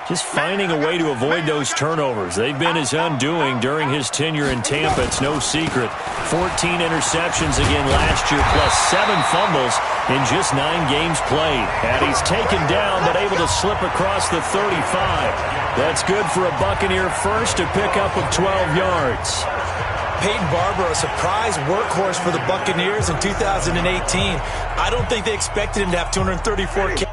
Just finding a way to avoid those turnovers. They've been his undoing during his tenure in Tampa. It's no secret. 14 interceptions again last year, plus 7 fumbles in just 9 games played. And he's taken down, but able to slip across the 35. That's good for a Buccaneer first, to pick up of 12 yards. Peyton Barber, a surprise workhorse for the Buccaneers in 2018. I don't think they expected him to have 234 carries.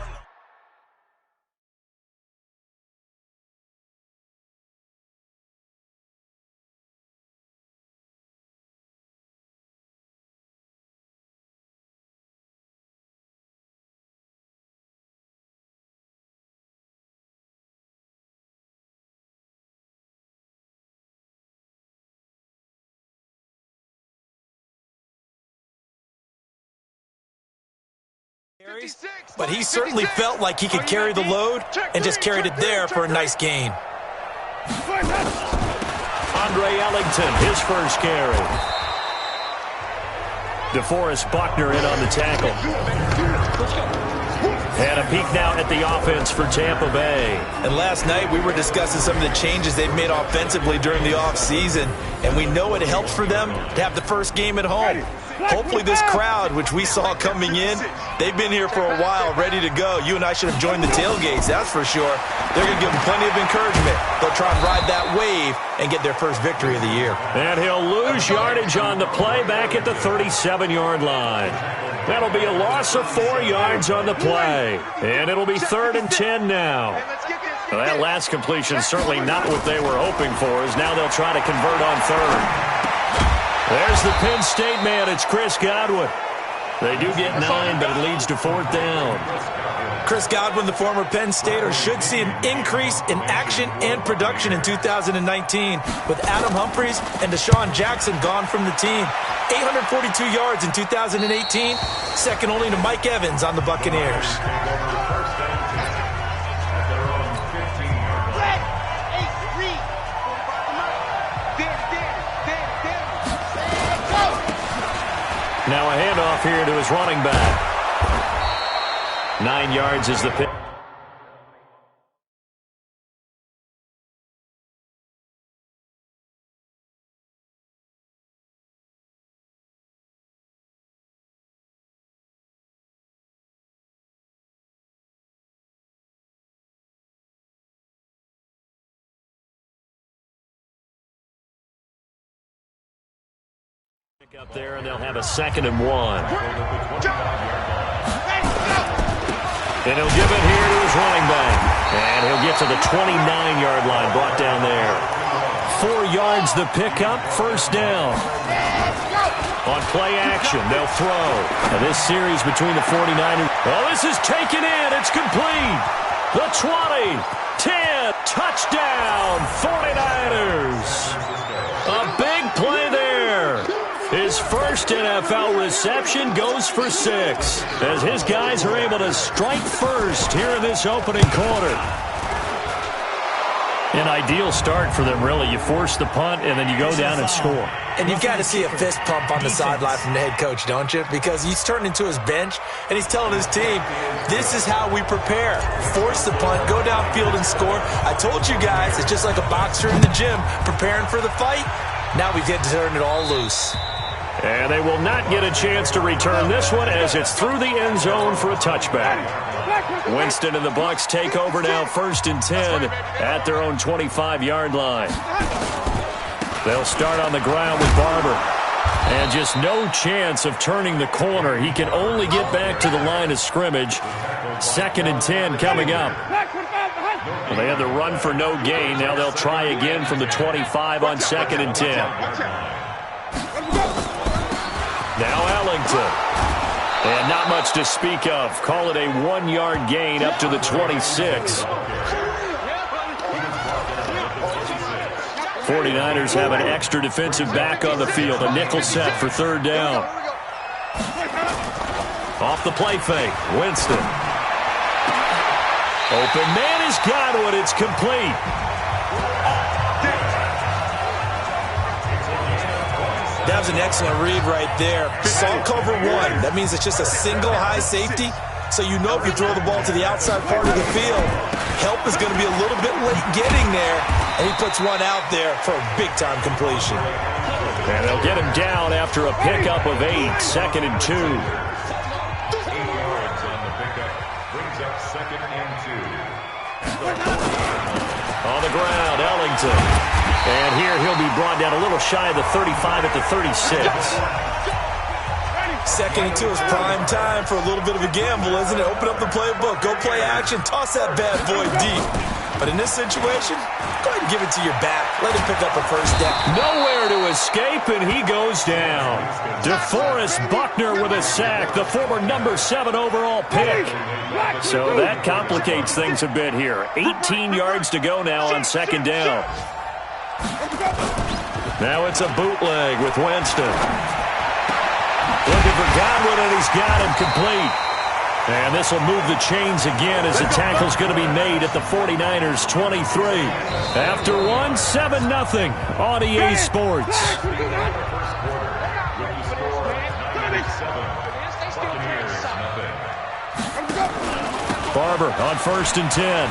But he certainly felt like he could carry the load and just carried it there for a nice gain. Andre Ellington, his first carry. DeForest Buckner in on the tackle. And a peek now at the offense for Tampa Bay. And last night we were discussing some of the changes they've made offensively during the offseason. And we know it helps for them to have the first game at home. Hopefully this crowd, which we saw coming in, they've been here for a while, ready to go. You and I should have joined the tailgates, that's for sure. They're going to give them plenty of encouragement. They'll try and ride that wave and get their first victory of the year. And he'll lose yardage on the play back at the 37-yard line. That'll be a loss of 4 yards on the play. And it'll be 3rd and 10 now. Well, that last completion is certainly not what they were hoping for, as now they'll try to convert on 3rd. There's the Penn State man. It's Chris Godwin. They do get 9, but it leads to 4th down. Chris Godwin, the former Penn Stater, should see an increase in action and production in 2019 with Adam Humphries and Deshaun Jackson gone from the team. 842 yards in 2018, second only to Mike Evans on the Buccaneers. Now a handoff here to his running back. 9 yards is the pick. Up there, and they'll have a 2nd and 1. And he'll give it here to his running back. And he'll get to the 29-yard line, brought down there. 4 yards the pickup, 1st down. On play action, they'll throw. And this series between the 49ers. Oh, this is taken in. It's complete. The 20, 10, touchdown, 49ers. A big play there. His first NFL reception goes for 6, as his guys are able to strike first here in this opening quarter. An ideal start for them, really. You force the punt, and then you go down and score. And you've got to see a fist pump on the sideline from the head coach, don't you? Because he's turned into his bench, and he's telling his team, this is how we prepare. Force the punt, go downfield and score. I told you guys, it's just like a boxer in the gym preparing for the fight. Now we get to turn it all loose. And they will not get a chance to return this one, as it's through the end zone for a touchback. Winston and the Bucs take over now, 1st and 10 at their own 25-yard line. They'll start on the ground with Barber. And just no chance of turning the corner. He can only get back to the line of scrimmage. 2nd and 10 coming up. Well, they had the run for no gain. Now they'll try again from the 25 on 2nd and 10. Now Ellington. And not much to speak of. Call it a 1-yard gain up to the 26. 49ers have an extra defensive back on the field. A nickel set for 3rd down. Off the play fake. Winston. Open man is Godwin. It's complete. That was an excellent read right there. Saw cover 1. That means it's just a single high safety. So you know if you throw the ball to the outside part of the field, help is going to be a little bit late getting there, and he puts one out there for a big-time completion. And they'll get him down after a pickup of 8, 2nd and 2. 8 yards on the pickup brings up 2nd and 2. On the ground, Ellington. And here he'll be brought down a little shy of the 35 at the 36. 2nd and 2 is prime time for a little bit of a gamble, isn't it? Open up the playbook, go play action, toss that bad boy deep. But in this situation, go ahead and give it to your back. Let him pick up a first down. Nowhere to escape, and he goes down. DeForest Buckner with a sack, the former number 7 overall pick. So that complicates things a bit here. 18 yards to go now on 2nd down. Now it's a bootleg with Winston. Looking for Godwin, and he's got him complete. And this will move the chains again as the tackle's going to be made at the 49ers 23. After one, 7-0 on EA Sports. Barber on 1st and 10.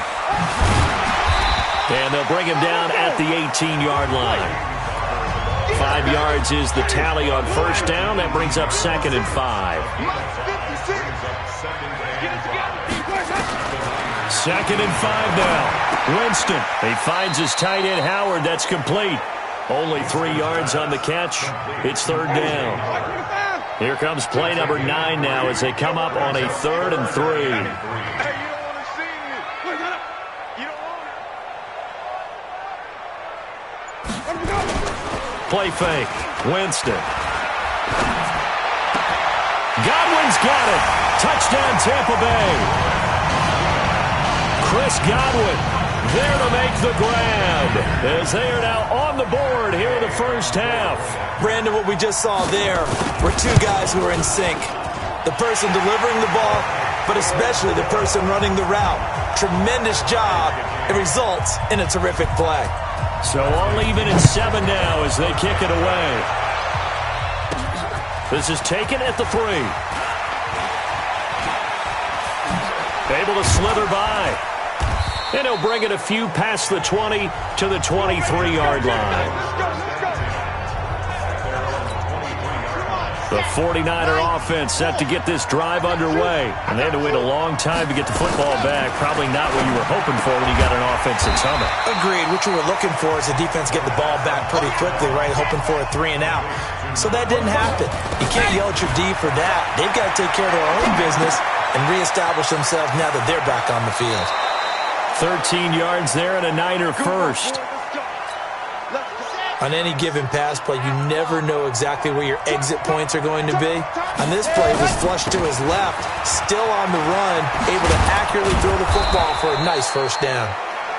And they'll bring him down at the 18-yard line. 5 yards is the tally on 1st down. That brings up 2nd and 5. 2nd and 5 now. Winston. He finds his tight end, Howard. That's complete. Only 3 yards on the catch. It's 3rd down. Here comes play number 9 now as they come up on a 3rd and 3. Play fake. Winston. Godwin's got it. Touchdown, Tampa Bay. Chris Godwin there to make the grab as they are now on the board here in the 1st half. Brandon, what we just saw there were 2 guys who are in sync. The person delivering the ball, but especially the person running the route. Tremendous job. It results in a terrific play. So all even at 7 now as they kick it away. This is taken at the 3. Able to slither by. And he'll bring it a few past the 20 to the 23-yard line. The 49er offense set to get this drive underway. And they had to wait a long time to get the football back. Probably not what you were hoping for when you got an offense that's humming. Agreed. What you were looking for is the defense get the ball back pretty quickly, right? Hoping for a 3 and out. So that didn't happen. You can't yell at your D for that. They've got to take care of their own business and reestablish themselves now that they're back on the field. 13 yards there and a Niner first. On any given pass play, you never know exactly where your exit points are going to be. On this play, it was flushed to his left, still on the run, able to accurately throw the football for a nice 1st down.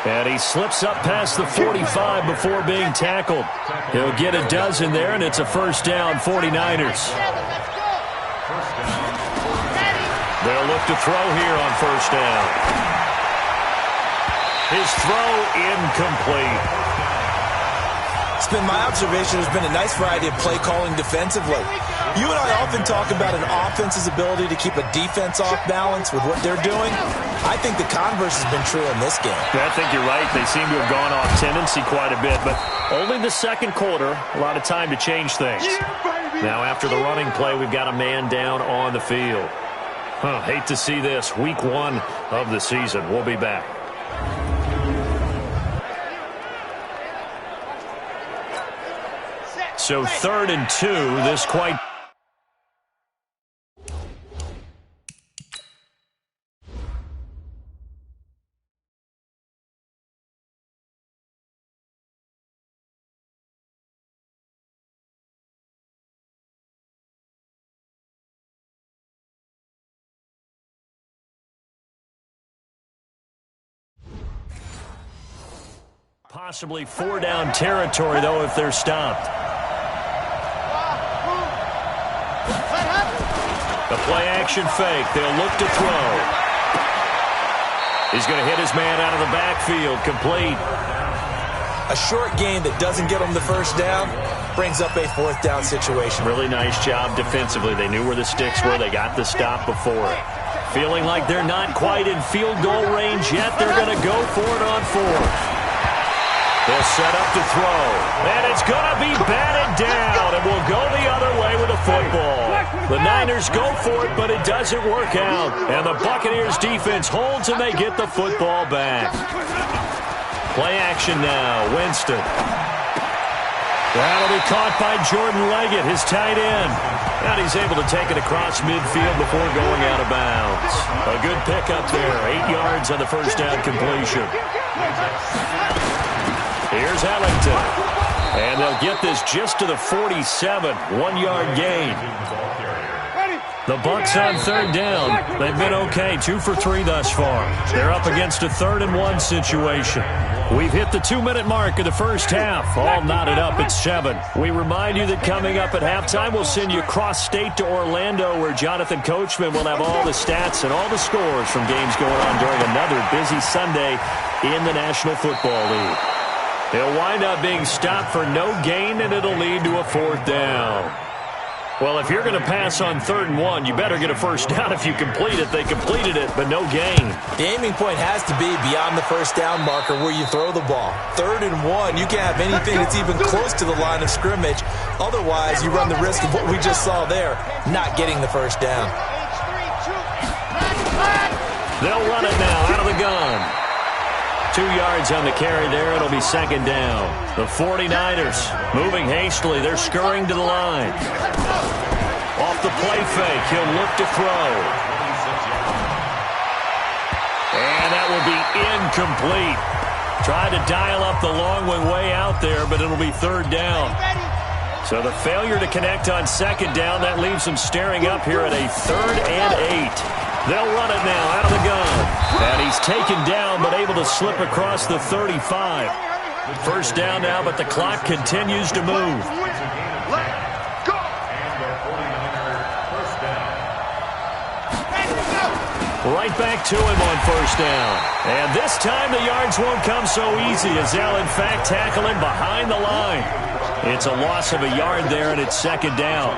And he slips up past the 45 before being tackled. He'll get a dozen there, and it's a 1st down, 49ers. They'll look to throw here on 1st down. His throw incomplete. It's been my observation there's been a nice variety of play calling defensively. You and I often talk about an offense's ability to keep a defense off balance with what they're doing. I think the converse has been true in this game. I think you're right. They seem to have gone off tendency quite a bit, but only the 2nd quarter, a lot of time to change things. Now after the running play, we've got a man down on the field. Hate to see this. Week 1 of the season. We'll be back. So 3rd and 2, this quite... Possibly 4-down territory, though, if they're stopped. The play-action fake. They'll look to throw. He's going to hit his man out of the backfield. Complete. A short gain that doesn't get him the 1st down brings up a 4th down situation. Really nice job defensively. They knew where the sticks were. They got the stop before it. Feeling like they're not quite in field goal range yet. They're going to go for it on fourth. They'll set up to throw. And it's going to be batted down. And we'll go the other way with the football. The Niners go for it, but it doesn't work out. And the Buccaneers defense holds and they get the football back. Play action now. Winston. That'll be caught by Jordan Leggett, his tight end. And he's able to take it across midfield before going out of bounds. A good pickup there. 8 yards on the first down completion. Here's Ellington. And they'll get this just to the 47. 1-yard gain. The Bucs on third down. They've been okay. 2 for 3 thus far. They're up against a 3rd-and-1 situation. We've hit the 2-minute mark of the first half. All knotted up at 7. We remind you that coming up at halftime, we'll send you cross-state to Orlando, where Jonathan Coachman will have all the stats and all the scores from games going on during another busy Sunday in the National Football League. He'll wind up being stopped for no gain, and it'll lead to a 4th down. Well, if you're going to pass on 3rd and 1, you better get a first down if you complete it. They completed it, but no gain. The aiming point has to be beyond the first down marker where you throw the ball. 3rd and 1, you can't have anything that's even close to the line of scrimmage. Otherwise, you run the risk of what we just saw there, not getting the first down. They'll run it now out of the gun. 2 yards on the carry there. It'll be 2nd down. The 49ers moving hastily. They're scurrying to the line. Off the play fake. He'll look to throw. And that will be incomplete. Tried to dial up the long one way out there, but it'll be 3rd down. So the failure to connect on 2nd down, that leaves them staring up here at a 3rd and 8. They'll run it now out of the gun. And he's taken down, but able to slip across the 35. First down now, but the clock continues to move. Right back to him on first down. And this time the yards won't come so easy as they'll, in fact, tackle him behind the line. It's a loss of a yard there, and it's 2nd down.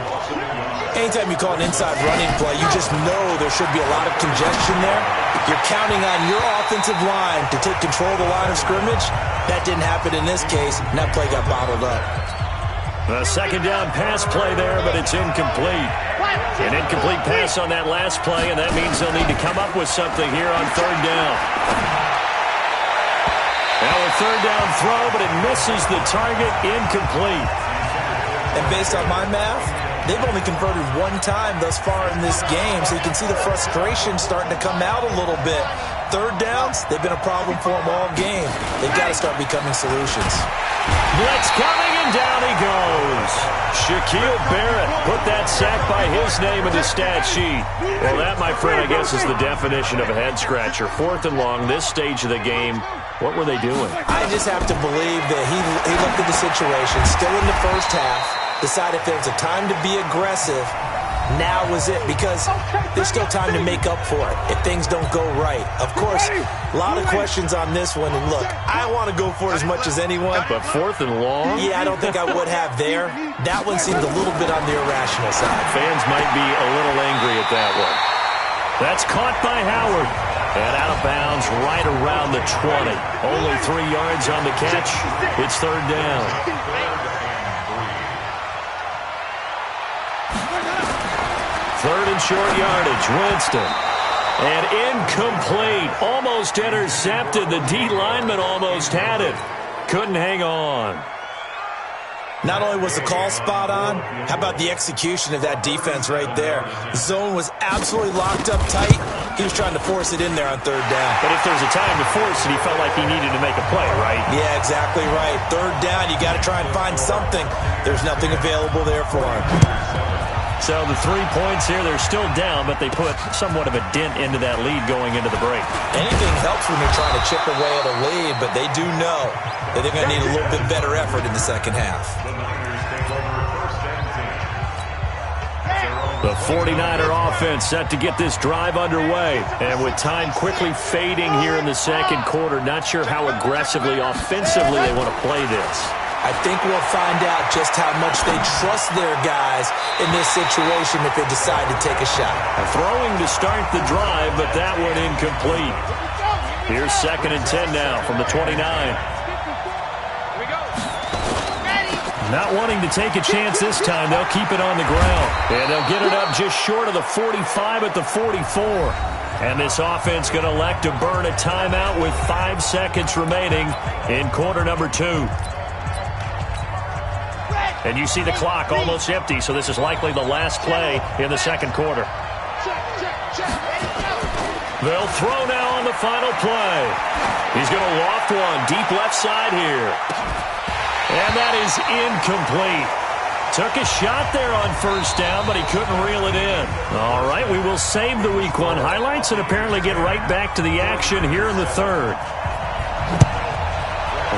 Anytime you call an inside running play, you just know there should be a lot of congestion there. You're counting on your offensive line to take control of the line of scrimmage. That didn't happen in this case, and that play got bottled up. A 2nd down pass play there, but it's incomplete. An incomplete pass on that last play, and that means they'll need to come up with something here on 3rd down. Now a 3rd down throw, but it misses the target, incomplete. And based on my math, they've only converted 1 time thus far in this game, so you can see the frustration starting to come out a little bit. 3rd downs, they've been a problem for them all game. They've got to start becoming solutions. Blitz coming, and down he goes. Shaquille Barrett put that sack by his name in the stat sheet. Well, that, my friend, I guess is the definition of a head-scratcher. 4th and long, this stage of the game. What were they doing? I just have to believe that he looked at the situation, still in the first half, decided if there was a time to be aggressive, now was it, because there's still time to make up for it if things don't go right. Of course, a lot of questions on this one, and look, I want to go for it as much as anyone. But 4th and long? Yeah, I don't think I would have there. That one seemed a little bit on the irrational side. Fans might be a little angry at that one. That's caught by Howard. And out of bounds right around the 20. Only 3 yards on the catch. It's 3rd down. Third and short yardage, Winston. And incomplete. Almost intercepted. The D lineman almost had it. Couldn't hang on. Not only was the call spot on, how about the execution of that defense right there? The zone was absolutely locked up tight. He was trying to force it in there on 3rd down. But if there's a time to force it, he felt like he needed to make a play, right? Yeah, exactly right. 3rd down, you got to try and find something. There's nothing available there for him. So the 3 points here, they're still down, but they put somewhat of a dent into that lead going into the break. Anything helps when you're trying to chip away at a lead, but they do know that they're going to need a little bit better effort in the second half. The 49er offense set to get this drive underway. And with time quickly fading here in the second quarter, not sure how aggressively, offensively they want to play this. I think we'll find out just how much they trust their guys in this situation if they decide to take a shot. Throwing to start the drive, but that one incomplete. Here's 2nd and 10 now from the 29. Not wanting to take a chance this time, they'll keep it on the ground. And they'll get it up just short of the 45 at the 44. And this offense going to elect to burn a timeout with 5 seconds remaining in quarter number 2. And you see the clock almost empty, so this is likely the last play in the second quarter. They'll throw now on the final play. He's going to loft one deep left side here. And that is incomplete. Took a shot there on first down, but he couldn't reel it in. All right, we will save the Week 1 highlights and apparently get right back to the action here in the third.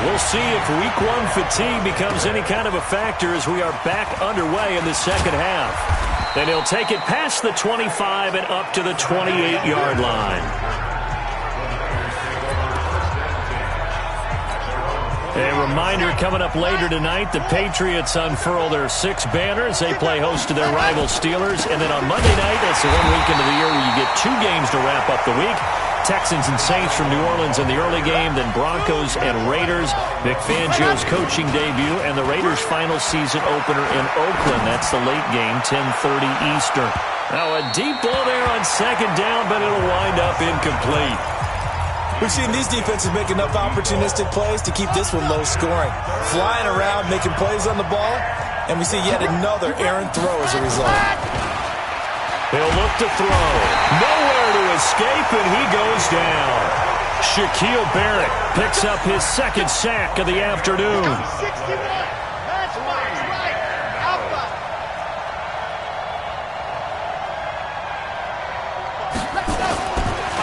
We'll see if Week 1 fatigue becomes any kind of a factor as we are back underway in the second half. And he'll take it past the 25 and up to the 28-yard line. A reminder coming up later tonight, the Patriots unfurl their 6 banners. They play host to their rival Steelers. And then on Monday night, that's the 1 weekend of the year where you get 2 games to wrap up the week. Texans and Saints from New Orleans in the early game, then Broncos and Raiders. Vic Fangio's coaching debut and the Raiders' final season opener in Oakland. That's the late game, 10:30 Eastern. Now a deep ball there on second down, but it'll wind up incomplete. We've seen these defenses make enough opportunistic plays to keep this one low scoring. Flying around, making plays on the ball, and we see yet another errant throw as a result. He'll look to throw. Nowhere to escape, and he goes down. Shaquille Barrett picks up his 2nd sack of the afternoon.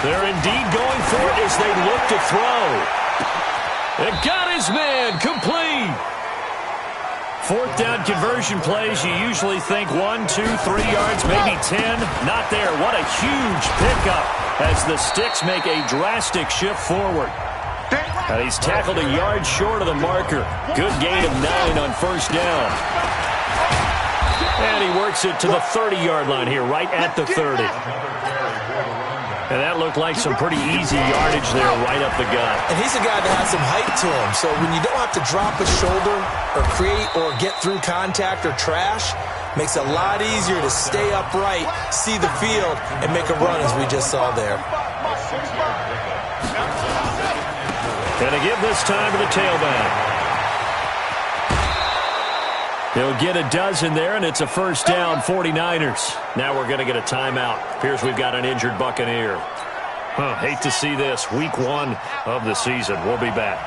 They're indeed going for it as they look to throw. It got his man complete. 4th down conversion plays, you usually think 1, 2, 3 yards, maybe 10. Not there. What a huge pickup as the Sticks make a drastic shift forward. And he's tackled a yard short of the marker. Good gain of 9 on first down. And he works it to the 30-yard line here, right at the 30. And that looked like some pretty easy yardage there right up the gut. And he's a guy that has some height to him. So when you don't have to drop a shoulder or create or get through contact or trash, makes it a lot easier to stay upright, see the field, and make a run as we just saw there. Gonna give this time to the tailback. He'll get a dozen there, and it's a first down, 49ers. Now we're going to get a timeout. Appears we've got an injured Buccaneer. Hate to see this. Week 1 of the season. We'll be back.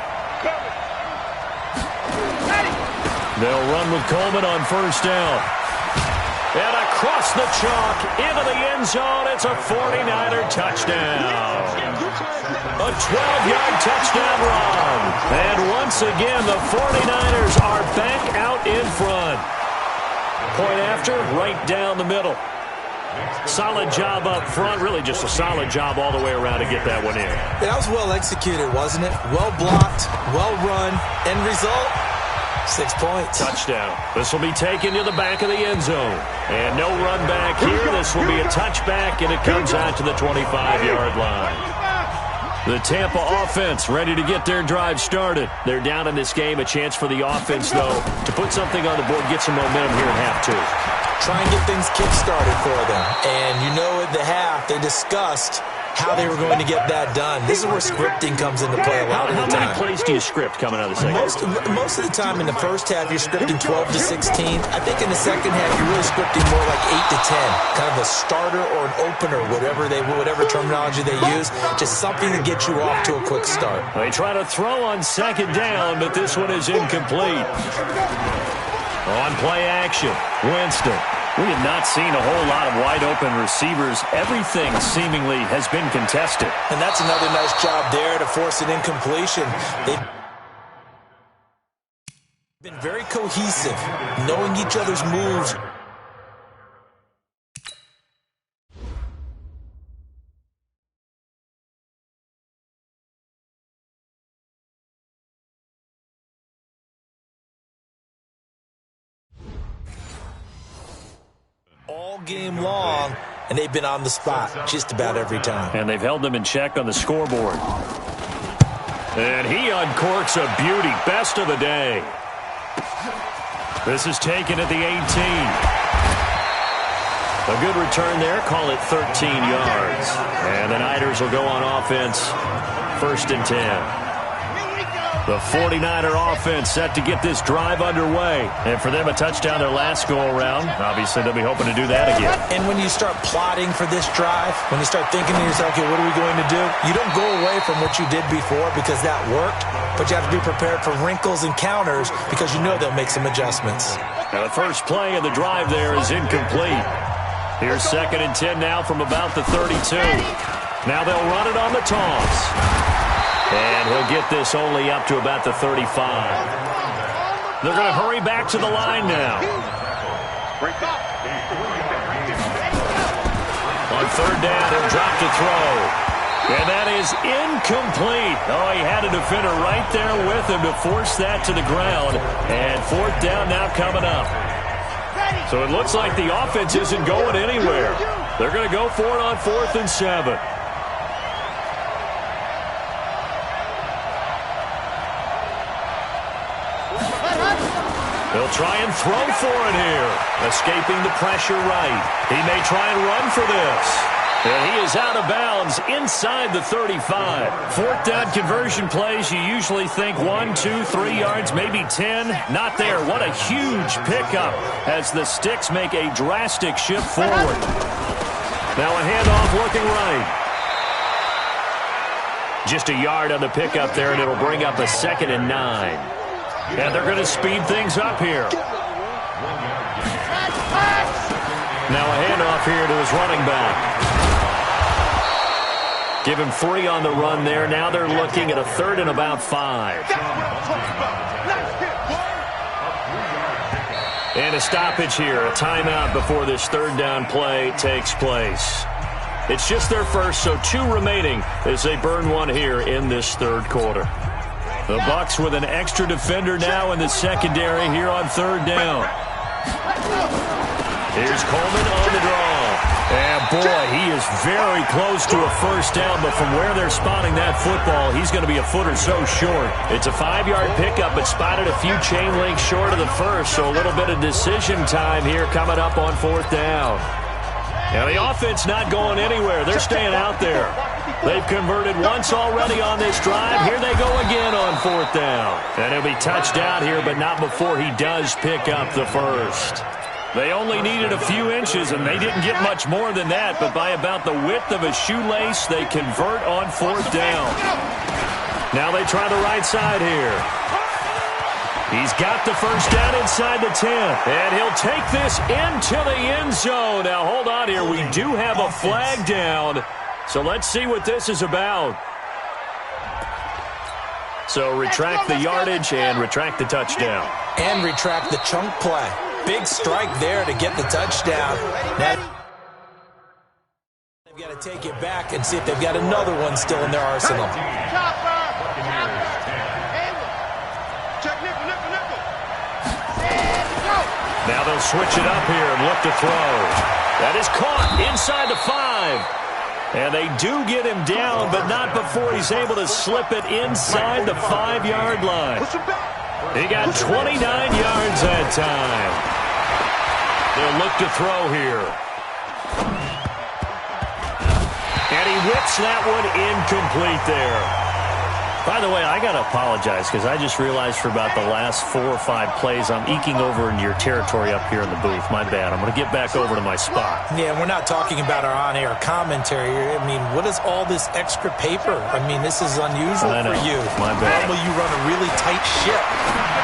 They'll run with Coleman on first down. And across the chalk, into the end zone. It's a 49er touchdown. A 12-yard touchdown run. And once again, the 49ers are back out in front. Point after, right down the middle. Solid job up front. Really just a solid job all the way around to get that one in. That was well executed, wasn't it? Well blocked, well run. End result, 6 points. Touchdown. This will be taken to the back of the end zone. And no run back here. This will be a touchback, and it comes out to the 25-yard line. The Tampa offense ready to get their drive started. They're down in this game. A chance for the offense, though, to put something on the board, get some momentum here in half 2. Try and get things kick-started for them. And you know at the half, they discussed how they were going to get that done. This is where scripting comes into play a lot of the time. How many plays do you script coming out of the second? Most of the time in the first half, you're scripting 12 to 16. I think in the second half, you're really scripting more like 8 to 10. Kind of a starter or an opener, whatever terminology they use. Just something to get you off to a quick start. They try to throw on second down, but this one is incomplete. On play action, Winston. We have not seen a whole lot of wide-open receivers. Everything seemingly has been contested. And that's another nice job there to force an incompletion. They've been very cohesive, knowing each other's moves. all game long, and they've been on the spot just about every time. And they've held them in check on the scoreboard. And he uncorks a beauty. Best of the day. This is taken at the 18. A good return there. Call it 13 yards. And the Niners will go on offense. 1st and 10. The 49er offense set to get this drive underway. And for them, a touchdown their last go-around. Obviously, they'll be hoping to do that again. And when you start plotting for this drive, when you start thinking to yourself, okay, what are we going to do? You don't go away from what you did before because that worked, but you have to be prepared for wrinkles and counters because you know they'll make some adjustments. Now, the first play of the drive there is incomplete. Here's 2nd and 10 now from about the 32. Now they'll run it on the toss. And he'll get this only up to about the 35. They're going to hurry back to the line now. On 3rd down, he'll drop to throw. And that is incomplete. Oh, he had a defender right there with him to force that to the ground. And 4th down now coming up. So it looks like the offense isn't going anywhere. They're going to go for it on 4th and 7. They'll try and throw for it here. Escaping the pressure right. He may try and run for this. And he is out of bounds inside the 35. 4th down conversion plays, you usually think 1, 2, 3 yards, maybe 10. Not there. What a huge pickup as the sticks make a drastic shift forward. Now a handoff looking right. Just a yard on the pickup there, and it'll bring up a 2nd and 9. And they're going to speed things up here. Now a handoff here to his running back. Give him 3 on the run there. Now they're looking at a 3rd and about 5. And a stoppage here, a timeout before this 3rd down play takes place. It's just their first, so 2 remaining as they burn 1 here in this 3rd quarter. The Bucs with an extra defender now in the secondary here on 3rd down. Here's Coleman on the draw. And boy, he is very close to a 1st down, but from where they're spotting that football, he's going to be a foot or so short. It's a 5-yard pickup, but spotted a few chain links short of the 1st, so a little bit of decision time here coming up on 4th down. Now the offense not going anywhere. They're staying out there. They've converted once already on this drive. Here they go again on 4th down. And he'll be touched out here, but not before he does pick up the 1st. They only needed a few inches, and they didn't get much more than that, but by about the width of a shoelace, they convert on 4th down. Now they try the right side here. He's got the 1st down inside the 10, and he'll take this into the end zone. Now, hold on here. We do have a flag down, so let's see what this is about. So retract the yardage and retract the touchdown. And retract the chunk play. Big strike there to get the touchdown. Now they've got to take it back and see if they've got another one still in their arsenal. Now they'll switch it up here and look to throw. That is caught inside the 5. And they do get him down, but not before he's able to slip it inside the 5-yard line. He got 29 yards that time. They'll look to throw here. And he whips that one incomplete there. By the way, I got to apologize because I just realized for about the last 4 or 5 plays I'm eking over into your territory up here in the booth. My bad. I'm going to get back over to my spot. Yeah, we're not talking about our on-air commentary. I mean, what is all this extra paper? I mean, this is unusual for you. My bad. Normally you run a really tight ship.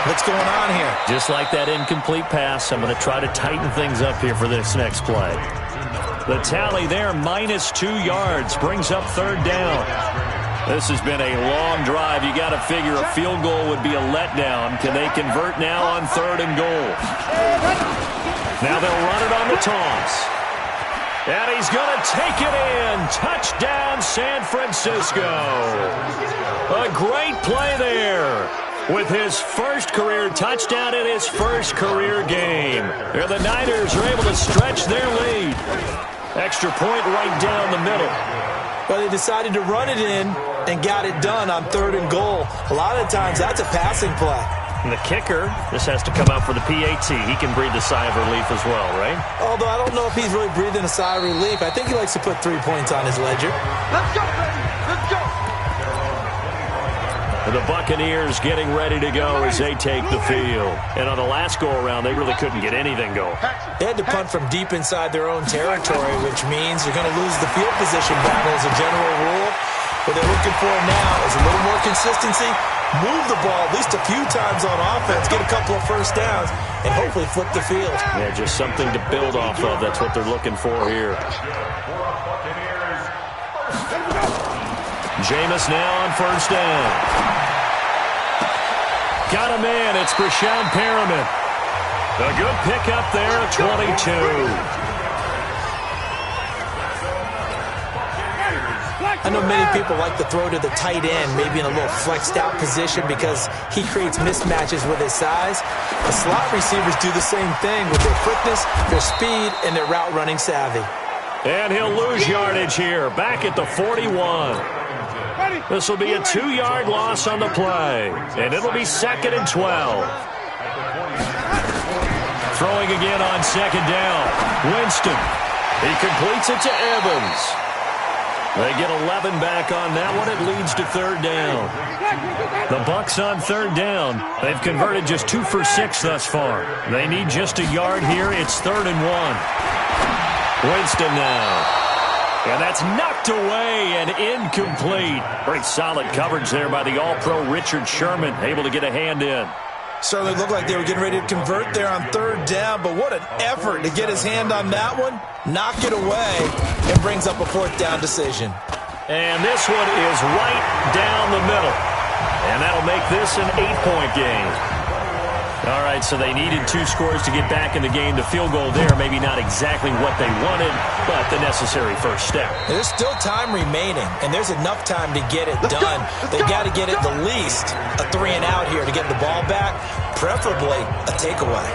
What's going on here? Just like that incomplete pass, I'm going to try to tighten things up here for this next play. The tally there, -2 yards, brings up 3rd down. This has been a long drive. You got to figure a field goal would be a letdown. Can they convert now on 3rd and goal? Now they'll run it on the toss. And he's going to take it in. Touchdown, San Francisco. A great play there. with his first career touchdown in his first career game. And the Niners are able to stretch their lead. Extra point right down the middle. Well, they decided to run it in and got it done on 3rd and goal. A lot of times that's a passing play. And the kicker, this has to come out for the PAT. He can breathe a sigh of relief as well, right? Although I don't know if he's really breathing a sigh of relief. I think he likes to put 3 points on his ledger. Let's go, baby. Let's go. The Buccaneers getting ready to go as they take the field. And on the last go-around, they really couldn't get anything going. They had to punt from deep inside their own territory, which means you're going to lose the field position battle as a general rule. What they're looking for now is a little more consistency, move the ball at least a few times on offense, get a couple of first downs, and hopefully flip the field. Yeah, just something to build off of. That's what they're looking for here. Jameis now on first down. Got a man. It's Brashad Perriman. A good pickup there at 22. I know many people like to throw to the tight end, maybe in a little flexed out position because he creates mismatches with his size. The slot receivers do the same thing with their quickness, their speed, and their route running savvy. And he'll lose yardage here, back at the 41. This will be a 2-yard loss on the play, and it'll be 2nd and 12. Throwing again on 2nd down. Winston. He completes it to Evans. They get 11 back on that one. It leads to 3rd down. The Bucs on 3rd down. They've converted just 2 for 6 thus far. They need just a yard here. It's 3rd and 1. Winston now. And that's knocked away and incomplete. Very solid coverage there by the All-Pro Richard Sherman. Able to get a hand in. Certainly looked like they were getting ready to convert there on 3rd down, but what an effort to get his hand on that one, knock it away, and brings up a 4th down decision. And this one is right down the middle. And that'll make this an 8-point game. All right, so they needed 2 scores to get back in the game. The field goal there, maybe not exactly what they wanted, but the necessary first step. There's still time remaining, and there's enough time to get it done. They've got to get it the least a 3-and-out here to get the ball back, preferably a takeaway.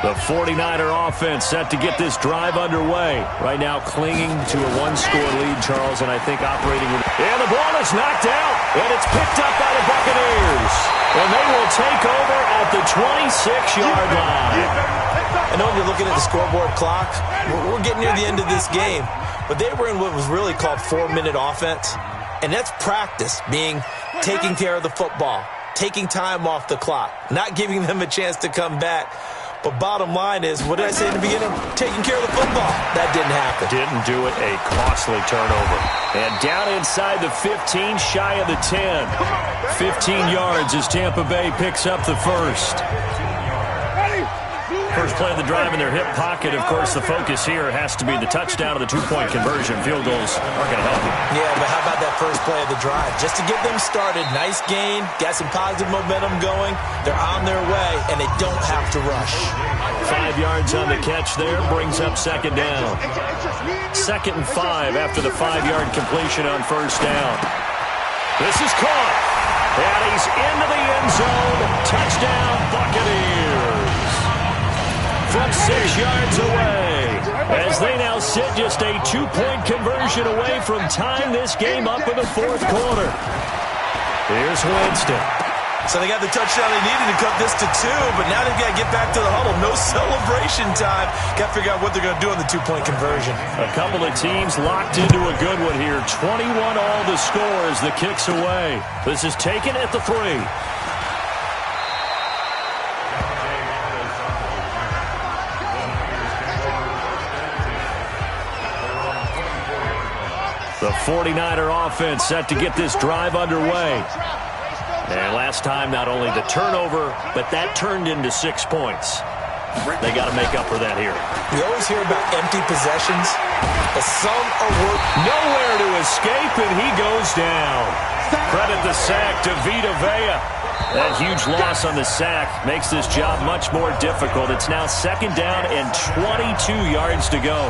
The 49er offense set to get this drive underway. Right now clinging to a 1-score lead, Charles, and I think operating with... And the ball is knocked out, and it's picked up by the Buccaneers. And they will take over at the 26-yard line. I know you're looking at the scoreboard clock. We're getting near the end of this game. But they were in what was really called 4-minute offense. And that's practice, being taking care of the football, taking time off the clock, not giving them a chance to come back. But bottom line is, what did I say in the beginning? Taking care of the football. That didn't happen. Didn't do it. A costly turnover. And down inside the 15, shy of the 10. 15 yards as Tampa Bay picks up the first. First play of the drive in their hip pocket. Of course, the focus here has to be the touchdown of the 2-point conversion. Field goals aren't going to help you. Yeah, but how about that first play of the drive? Just to get them started, nice gain, got some positive momentum going. They're on their way, and they don't have to rush. 5 yards on the catch there, brings up 2nd down. 2nd and 5 after the 5-yard completion on first down. This is caught, and he's into the end zone. Touchdown, Buccaneers. From 6 yards away, as they now sit just a 2-point conversion away from tying this game up in the 4th quarter. Here's Winston. So they got the touchdown they needed to cut this to 2, but now they've got to get back to the huddle. No celebration time. Got to figure out what they're going to do on the 2-point conversion. A couple of teams locked into a good one here. 21 all the score as the kick's away. This is taken at the 3. The 49er offense set to get this drive underway. And last time, not only the turnover, but that turned into 6 points. They got to make up for that here. We always hear about empty possessions, but some are worth... Nowhere to escape, and he goes down. Credit the sack to Vita Vea. That huge loss on the sack makes this job much more difficult. It's now 2nd down and 22 yards to go.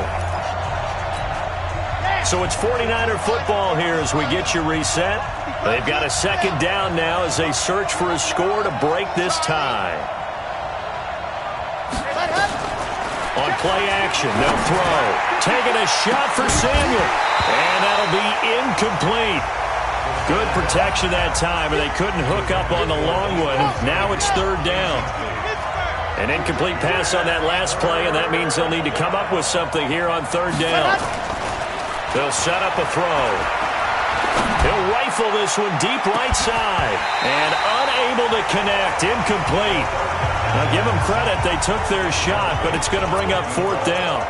So it's 49er football here as we get you reset. They've got a second down now as they search for a score to break this tie. On play action, they'll throw. Taking a shot for Samuel. And that'll be incomplete. Good protection that time, and they couldn't hook up on the long one. Now it's third down. An incomplete pass on that last play, and that means they'll need to come up with something here on third down. They'll set up a throw. He'll rifle this one deep right side. And unable to connect. Incomplete. Now, give them credit. They took their shot, but it's going to bring up fourth down.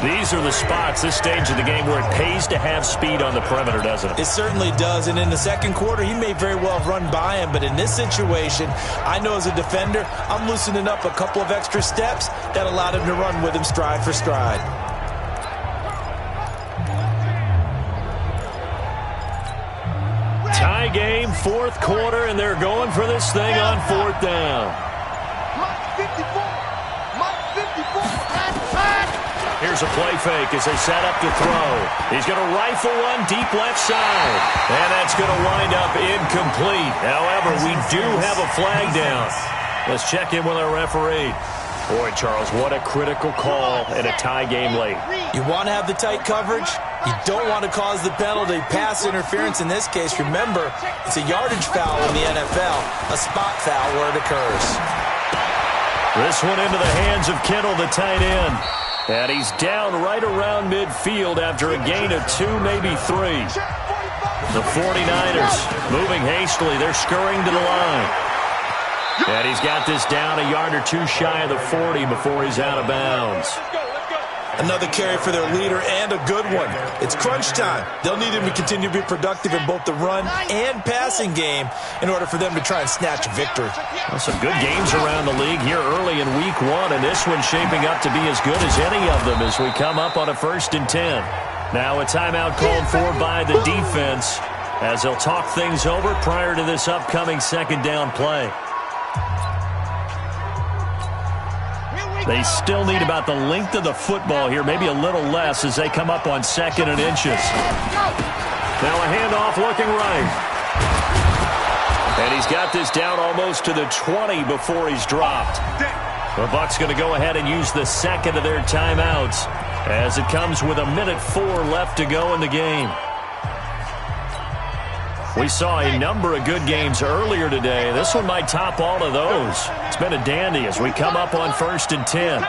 These are the spots, this stage of the game, where it pays to have speed on the perimeter, doesn't it? It certainly does, and in the second quarter, he may very well have run by him, but in this situation, I know as a defender, I'm loosening up a couple of extra steps that allowed him to run with him stride for stride. Tie game, fourth quarter, and they're going for this thing on fourth down. Here's a play fake as they set up to throw. He's going to rifle one deep left side. And that's going to wind up incomplete. However, we do have a flag down. Let's check in with our referee. Boy, Charles, what a critical call in a tie game late. You want to have the tight coverage. You don't want to cause the penalty. Pass interference in this case. Remember, it's a yardage foul in the NFL, a spot foul where it occurs. This one into the hands of Kittle, the tight end. And he's down right around midfield after a gain of 2, maybe 3. The 49ers moving hastily. They're scurrying to the line. And he's got this down a yard or 2 shy of the 40 before he's out of bounds. Another carry for their leader and a good one. It's crunch time. They'll need him to continue to be productive in both the run and passing game in order for them to try and snatch a victory. Well, some good games around the league here early in week 1, and this one's shaping up to be as good as any of them as we come up on a 1st and 10. Now a timeout called for by the defense as they'll talk things over prior to this upcoming second down play. They still need about the length of the football here, maybe a little less as they come up on 2nd and inches. Now a handoff looking right. And he's got this down almost to the 20 before he's dropped. The Bucs going to go ahead and use the second of their timeouts as it comes with 1:04 left to go in the game. We saw a number of good games earlier today. This one might top all of those. It's been a dandy as we come up on 1st and 10.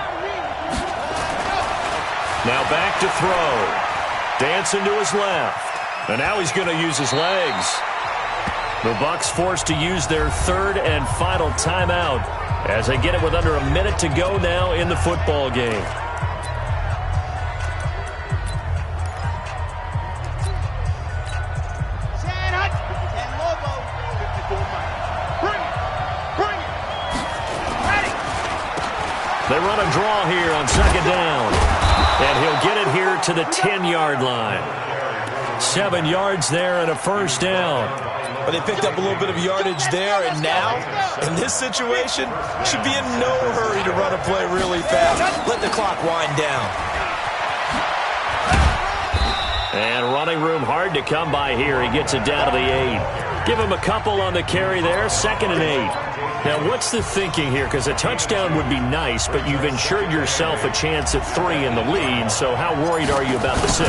Now back to throw. Dancing to his left. And now he's going to use his legs. The Bucs forced to use their 3rd and final timeout as they get it with under a minute to go now in the football game. They run a draw here on 2nd down. And he'll get it here to the 10-yard line. 7 yards there and a 1st down. But they picked up a little bit of yardage there, and now, in this situation, should be in no hurry to run a play really fast. Let the clock wind down. And running room hard to come by here. He gets it down to the 8. Give him a couple on the carry there. 2nd and 8. Now, what's the thinking here? Because a touchdown would be nice, but you've ensured yourself a chance at 3 in the lead, so how worried are you about the 6?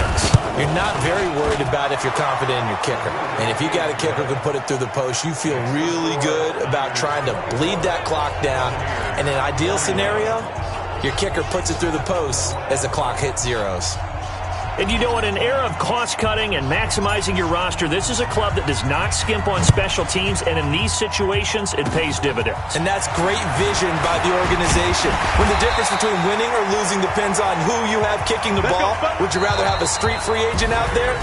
You're not very worried about if you're confident in your kicker. And if you got a kicker who can put it through the post, you feel really good about trying to bleed that clock down. In an ideal scenario, your kicker puts it through the post as the clock hits zeros. And you know, in an era of cost-cutting and maximizing your roster, this is a club that does not skimp on special teams, and in these situations, it pays dividends. And that's great vision by the organization. When the difference between winning or losing depends on who you have kicking the ball, would you rather have a street free agent out there